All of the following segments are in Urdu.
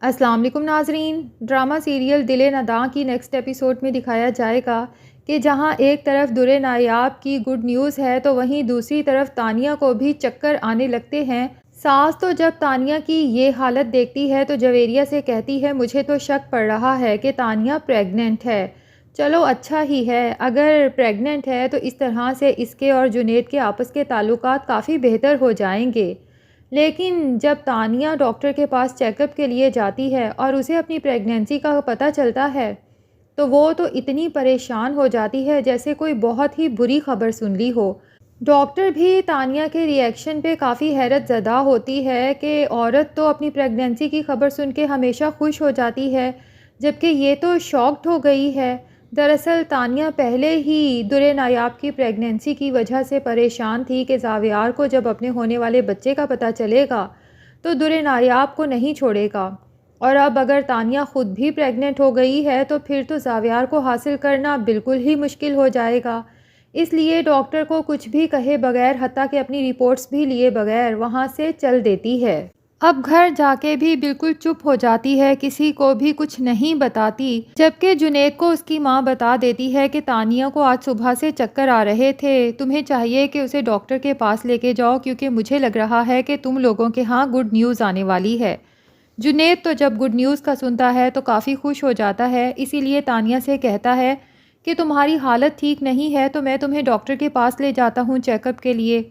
السلام علیکم ناظرین، ڈرامہ سیریل دل نداں کی نیکسٹ ایپیسوڈ میں دکھایا جائے گا کہ جہاں ایک طرف در نایاب کی گڈ نیوز ہے تو وہیں دوسری طرف تانیہ کو بھی چکر آنے لگتے ہیں۔ ساس تو جب تانیہ کی یہ حالت دیکھتی ہے تو جویریہ سے کہتی ہے مجھے تو شک پڑ رہا ہے کہ تانیہ پریگننٹ ہے۔ چلو اچھا ہی ہے، اگر پریگننٹ ہے تو اس طرح سے اس کے اور جنید کے آپس کے تعلقات کافی بہتر ہو جائیں گے۔ لیکن جب تانیہ ڈاکٹر کے پاس چیک اپ کے لیے جاتی ہے اور اسے اپنی پریگنینسی کا پتہ چلتا ہے تو وہ تو اتنی پریشان ہو جاتی ہے جیسے کوئی بہت ہی بری خبر سن لی ہو۔ ڈاکٹر بھی تانیہ کے ری ایکشن پہ کافی حیرت زدہ ہوتی ہے کہ عورت تو اپنی پریگنینسی کی خبر سن کے ہمیشہ خوش ہو جاتی ہے جبکہ یہ تو شاکڈ ہو گئی ہے۔ دراصل تانیہ پہلے ہی در نایاب کی پریگنینسی کی وجہ سے پریشان تھی کہ زاویار کو جب اپنے ہونے والے بچے کا پتہ چلے گا تو در نایاب کو نہیں چھوڑے گا، اور اب اگر تانیہ خود بھی پریگننٹ ہو گئی ہے تو پھر تو زاویار کو حاصل کرنا بالکل ہی مشکل ہو جائے گا۔ اس لیے ڈاکٹر کو کچھ بھی کہے بغیر، حتیٰ کہ اپنی رپورٹس بھی لیے بغیر وہاں سے چل دیتی ہے۔ اب گھر جا کے بھی بالکل چپ ہو جاتی ہے، کسی کو بھی کچھ نہیں بتاتی، جبکہ جنید کو اس کی ماں بتا دیتی ہے کہ تانیہ کو آج صبح سے چکر آ رہے تھے، تمہیں چاہیے کہ اسے ڈاکٹر کے پاس لے کے جاؤ کیونکہ مجھے لگ رہا ہے کہ تم لوگوں کے ہاں گڈ نیوز آنے والی ہے۔ جنید تو جب گڈ نیوز کا سنتا ہے تو کافی خوش ہو جاتا ہے، اسی لیے تانیہ سے کہتا ہے کہ تمہاری حالت ٹھیک نہیں ہے تو میں تمہیں ڈاکٹر کے پاس لے جاتا ہوں چیک اپ کے لیے،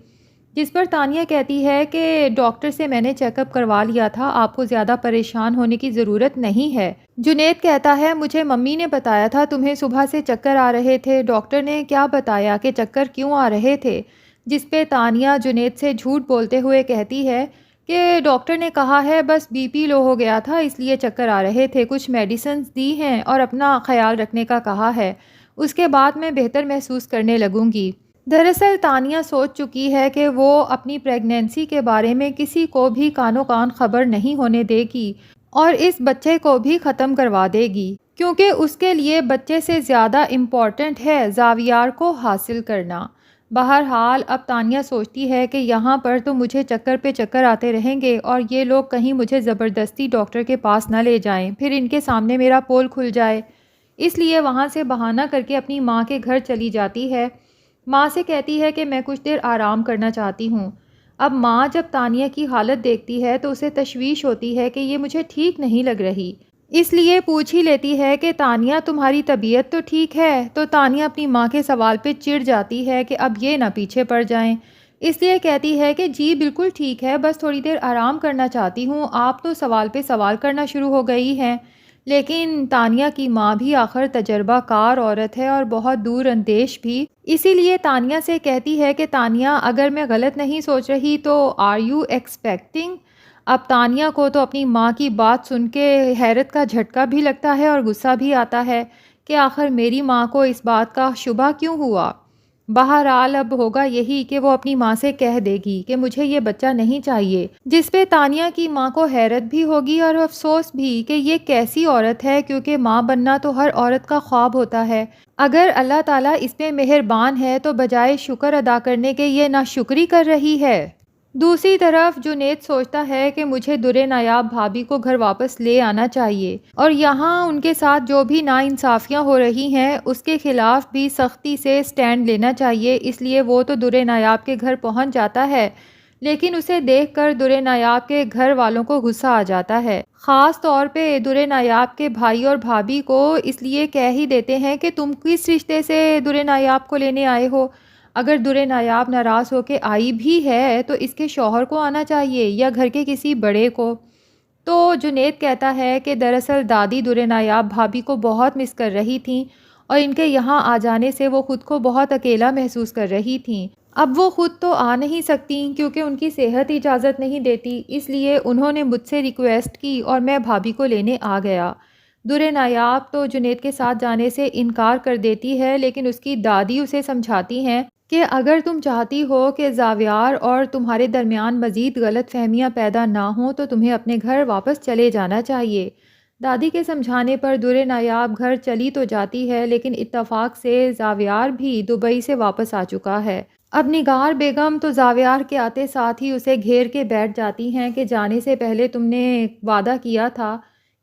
جس پر تانیہ کہتی ہے کہ ڈاکٹر سے میں نے چیک اپ کروا لیا تھا، آپ کو زیادہ پریشان ہونے کی ضرورت نہیں ہے۔ جنید کہتا ہے مجھے ممی نے بتایا تھا تمہیں صبح سے چکر آ رہے تھے، ڈاکٹر نے کیا بتایا کہ چکر کیوں آ رہے تھے؟ جس پہ تانیہ جنید سے جھوٹ بولتے ہوئے کہتی ہے کہ ڈاکٹر نے کہا ہے بس بی پی لو ہو گیا تھا اس لیے چکر آ رہے تھے، کچھ میڈیسنز دی ہیں اور اپنا خیال رکھنے کا کہا ہے، اس کے بعد میں بہتر محسوس کرنے لگوں گی۔ دراصل تانیہ سوچ چکی ہے کہ وہ اپنی پریگنینسی کے بارے میں کسی کو بھی کانوں کان خبر نہیں ہونے دے گی اور اس بچے کو بھی ختم کروا دے گی، کیونکہ اس کے لیے بچے سے زیادہ امپورٹنٹ ہے زاویار کو حاصل کرنا۔ بہرحال اب تانیہ سوچتی ہے کہ یہاں پر تو مجھے چکر پہ چکر آتے رہیں گے اور یہ لوگ کہیں مجھے زبردستی ڈاکٹر کے پاس نہ لے جائیں، پھر ان کے سامنے میرا پول کھل جائے، اس لیے وہاں سے بہانہ کر کے اپنی ماں کے گھر چلی جاتی ہے۔ ماں سے کہتی ہے کہ میں کچھ دیر آرام کرنا چاہتی ہوں۔ اب ماں جب تانیہ کی حالت دیکھتی ہے تو اسے تشویش ہوتی ہے کہ یہ مجھے ٹھیک نہیں لگ رہی، اس لیے پوچھ ہی لیتی ہے کہ تانیہ تمہاری طبیعت تو ٹھیک ہے؟ تو تانیہ اپنی ماں کے سوال پہ چڑ جاتی ہے کہ اب یہ نہ پیچھے پڑ جائیں، اس لیے کہتی ہے کہ جی بالکل ٹھیک ہے، بس تھوڑی دیر آرام کرنا چاہتی ہوں، آپ تو سوال پہ سوال کرنا شروع ہو گئی ہیں۔ لیکن تانیہ کی ماں بھی آخر تجربہ کار عورت ہے اور بہت دور اندیش بھی، اسی لیے تانیہ سے کہتی ہے کہ تانیہ اگر میں غلط نہیں سوچ رہی تو آر یو ایکسپیکٹنگ؟ اب تانیہ کو تو اپنی ماں کی بات سن کے حیرت کا جھٹکا بھی لگتا ہے اور غصہ بھی آتا ہے کہ آخر میری ماں کو اس بات کا شبہ کیوں ہوا۔ بہرحال اب ہوگا یہی کہ وہ اپنی ماں سے کہہ دے گی کہ مجھے یہ بچہ نہیں چاہیے، جس پہ تانیہ کی ماں کو حیرت بھی ہوگی اور افسوس بھی کہ یہ کیسی عورت ہے، کیونکہ ماں بننا تو ہر عورت کا خواب ہوتا ہے، اگر اللہ تعالیٰ اس پہ مہربان ہے تو بجائے شکر ادا کرنے کے یہ ناشکری کر رہی ہے۔ دوسری طرف جنید سوچتا ہے کہ مجھے در نایاب بھابھی کو گھر واپس لے آنا چاہیے اور یہاں ان کے ساتھ جو بھی ناانصافیاں ہو رہی ہیں اس کے خلاف بھی سختی سے سٹینڈ لینا چاہیے، اس لیے وہ تو در نایاب کے گھر پہنچ جاتا ہے، لیکن اسے دیکھ کر در نایاب کے گھر والوں کو غصہ آ جاتا ہے، خاص طور پہ در نایاب کے بھائی اور بھابھی کو، اس لیے کہہ ہی دیتے ہیں کہ تم کس رشتے سے در نایاب کو لینے آئے ہو؟ اگر در نایاب ناراض ہو کے آئی بھی ہے تو اس کے شوہر کو آنا چاہیے یا گھر کے کسی بڑے کو۔ تو جنید کہتا ہے کہ دراصل دادی در نایاب بھابھی کو بہت مس کر رہی تھیں اور ان کے یہاں آ جانے سے وہ خود کو بہت اکیلا محسوس کر رہی تھیں، اب وہ خود تو آ نہیں سکتی کیونکہ ان کی صحت اجازت نہیں دیتی، اس لیے انہوں نے مجھ سے ریکویسٹ کی اور میں بھابھی کو لینے آ گیا۔ در نایاب تو جنید کے ساتھ جانے سے انکار کر دیتی ہے، لیکن اس کی دادی اسے سمجھاتی ہیں کہ اگر تم چاہتی ہو کہ زاویار اور تمہارے درمیان مزید غلط فہمیاں پیدا نہ ہوں تو تمہیں اپنے گھر واپس چلے جانا چاہیے۔ دادی کے سمجھانے پر در نایاب گھر چلی تو جاتی ہے، لیکن اتفاق سے زاویار بھی دبئی سے واپس آ چکا ہے۔ اب نگار بیگم تو زاویار کے آتے ساتھ ہی اسے گھیر کے بیٹھ جاتی ہیں کہ جانے سے پہلے تم نے وعدہ کیا تھا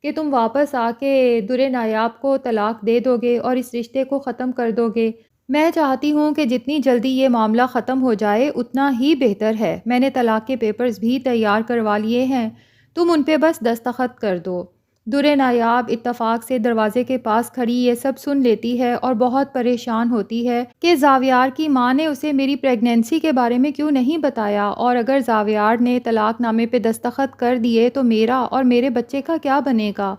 کہ تم واپس آ کے در نایاب کو طلاق دے دو گے اور اس رشتے کو ختم کر دو گے۔ میں چاہتی ہوں کہ جتنی جلدی یہ معاملہ ختم ہو جائے اتنا ہی بہتر ہے۔ میں نے طلاق کے پیپرز بھی تیار کروا لیے ہیں، تم ان پہ بس دستخط کر دو۔ در نایاب اتفاق سے دروازے کے پاس کھڑی یہ سب سن لیتی ہے اور بہت پریشان ہوتی ہے کہ زاویار کی ماں نے اسے میری پریگنینسی کے بارے میں کیوں نہیں بتایا، اور اگر زاویار نے طلاق نامے پہ دستخط کر دیے تو میرا اور میرے بچے کا کیا بنے گا۔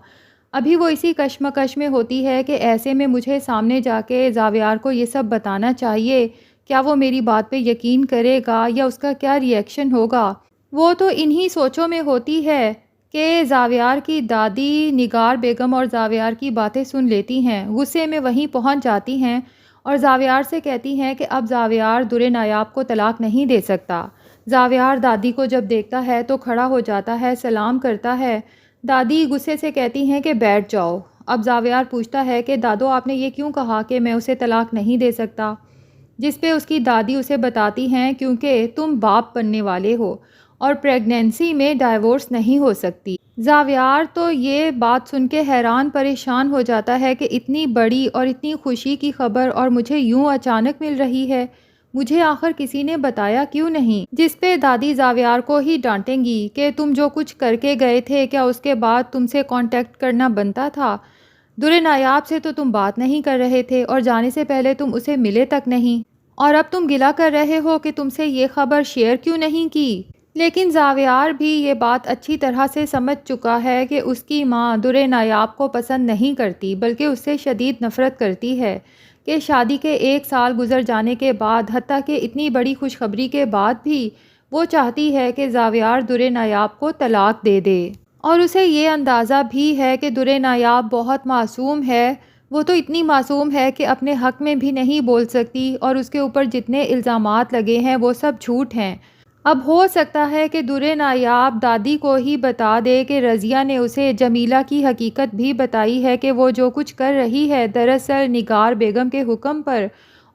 ابھی وہ اسی کشمکش میں ہوتی ہے کہ ایسے میں مجھے سامنے جا کے زاویار کو یہ سب بتانا چاہیے، کیا وہ میری بات پہ یقین کرے گا یا اس کا کیا ری ایکشن ہوگا۔ وہ تو انہی سوچوں میں ہوتی ہے کہ زاویار کی دادی نگار بیگم اور زاویار کی باتیں سن لیتی ہیں، غصے میں وہیں پہنچ جاتی ہیں اور زاویار سے کہتی ہیں کہ اب زاویار در نایاب کو طلاق نہیں دے سکتا۔ زاویار دادی کو جب دیکھتا ہے تو کھڑا ہو جاتا ہے، سلام کرتا ہے۔ دادی غصے سے کہتی ہیں کہ بیٹھ جاؤ۔ اب زاویار پوچھتا ہے کہ دادو آپ نے یہ کیوں کہا کہ میں اسے طلاق نہیں دے سکتا، جس پہ اس کی دادی اسے بتاتی ہیں کیونکہ تم باپ بننے والے ہو اور پریگنینسی میں ڈائیورس نہیں ہو سکتی۔ زاویار تو یہ بات سن کے حیران پریشان ہو جاتا ہے کہ اتنی بڑی اور اتنی خوشی کی خبر اور مجھے یوں اچانک مل رہی ہے، مجھے آخر کسی نے بتایا کیوں نہیں۔ جس پہ دادی زاویار کو ہی ڈانٹیں گی کہ تم جو کچھ کر کے گئے تھے کیا اس کے بعد تم سے کانٹیکٹ کرنا بنتا تھا؟ در نایاب سے تو تم بات نہیں کر رہے تھے اور جانے سے پہلے تم اسے ملے تک نہیں، اور اب تم گلہ کر رہے ہو کہ تم سے یہ خبر شیئر کیوں نہیں کی۔ لیکن زاویار بھی یہ بات اچھی طرح سے سمجھ چکا ہے کہ اس کی ماں در نایاب کو پسند نہیں کرتی بلکہ اس سے شدید نفرت کرتی ہے، کہ شادی کے 1 سال گزر جانے کے بعد، حتیٰ کہ اتنی بڑی خوشخبری کے بعد بھی وہ چاہتی ہے کہ زاویار در نایاب کو طلاق دے دے، اور اسے یہ اندازہ بھی ہے کہ در نایاب بہت معصوم ہے۔ وہ تو اتنی معصوم ہے کہ اپنے حق میں بھی نہیں بول سکتی اور اس کے اوپر جتنے الزامات لگے ہیں وہ سب جھوٹ ہیں۔ اب ہو سکتا ہے کہ در نایاب دادی کو ہی بتا دے کہ رضیہ نے اسے جمیلہ کی حقیقت بھی بتائی ہے کہ وہ جو کچھ کر رہی ہے دراصل نگار بیگم کے حکم پر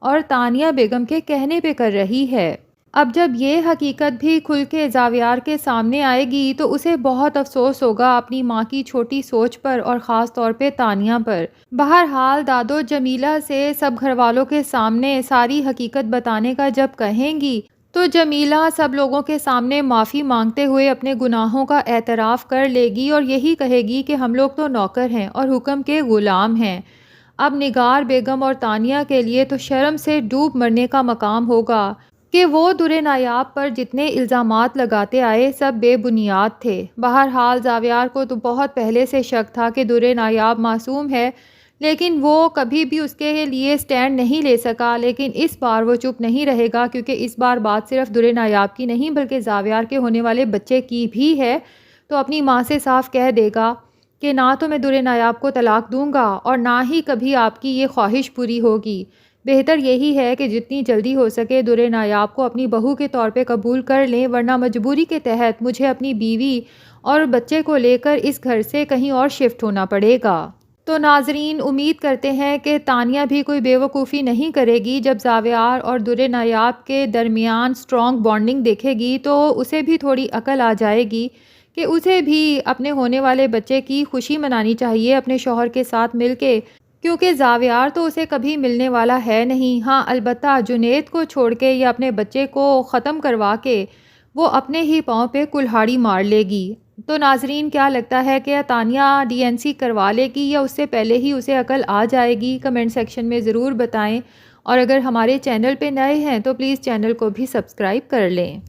اور تانیہ بیگم کے کہنے پہ کر رہی ہے۔ اب جب یہ حقیقت بھی کھل کے زاویار کے سامنے آئے گی تو اسے بہت افسوس ہوگا اپنی ماں کی چھوٹی سوچ پر اور خاص طور پہ تانیہ پر۔ بہرحال دادو جمیلہ سے سب گھر والوں کے سامنے ساری حقیقت بتانے کا جب کہیں گی تو جمیلہ سب لوگوں کے سامنے معافی مانگتے ہوئے اپنے گناہوں کا اعتراف کر لے گی اور یہی کہے گی کہ ہم لوگ تو نوکر ہیں اور حکم کے غلام ہیں۔ اب نگار بیگم اور تانیہ کے لیے تو شرم سے ڈوب مرنے کا مقام ہوگا کہ وہ در نایاب پر جتنے الزامات لگاتے آئے سب بے بنیاد تھے۔ بہرحال زاویار کو تو بہت پہلے سے شک تھا کہ در نایاب معصوم ہے، لیکن وہ کبھی بھی اس کے لیے سٹینڈ نہیں لے سکا۔ لیکن اس بار وہ چپ نہیں رہے گا کیونکہ اس بار بات صرف در نایاب کی نہیں بلکہ زاویار کے ہونے والے بچے کی بھی ہے، تو اپنی ماں سے صاف کہہ دے گا کہ نہ تو میں در نایاب کو طلاق دوں گا اور نہ ہی کبھی آپ کی یہ خواہش پوری ہوگی۔ بہتر یہی ہے کہ جتنی جلدی ہو سکے در نایاب کو اپنی بہو کے طور پہ قبول کر لیں، ورنہ مجبوری کے تحت مجھے اپنی بیوی اور بچے کو لے کر اس گھر سے کہیں اور شفٹ ہونا پڑے گا۔ تو ناظرین امید کرتے ہیں کہ تانیہ بھی کوئی بیوقوفی نہیں کرے گی، جب زاویار اور در نایاب کے درمیان سٹرونگ بانڈنگ دیکھے گی تو اسے بھی تھوڑی عقل آ جائے گی کہ اسے بھی اپنے ہونے والے بچے کی خوشی منانی چاہیے اپنے شوہر کے ساتھ مل کے، کیونکہ زاویار تو اسے کبھی ملنے والا ہے نہیں۔ ہاں البتہ جنید کو چھوڑ کے یا اپنے بچے کو ختم کروا کے وہ اپنے ہی پاؤں پہ کلہاڑی مار لے گی۔ تو ناظرین کیا لگتا ہے کہ تانیہ DNC کروا لے گی یا اس سے پہلے ہی اسے عقل آ جائے گی؟ کمنٹ سیکشن میں ضرور بتائیں، اور اگر ہمارے چینل پہ نئے ہیں تو پلیز چینل کو بھی سبسکرائب کر لیں۔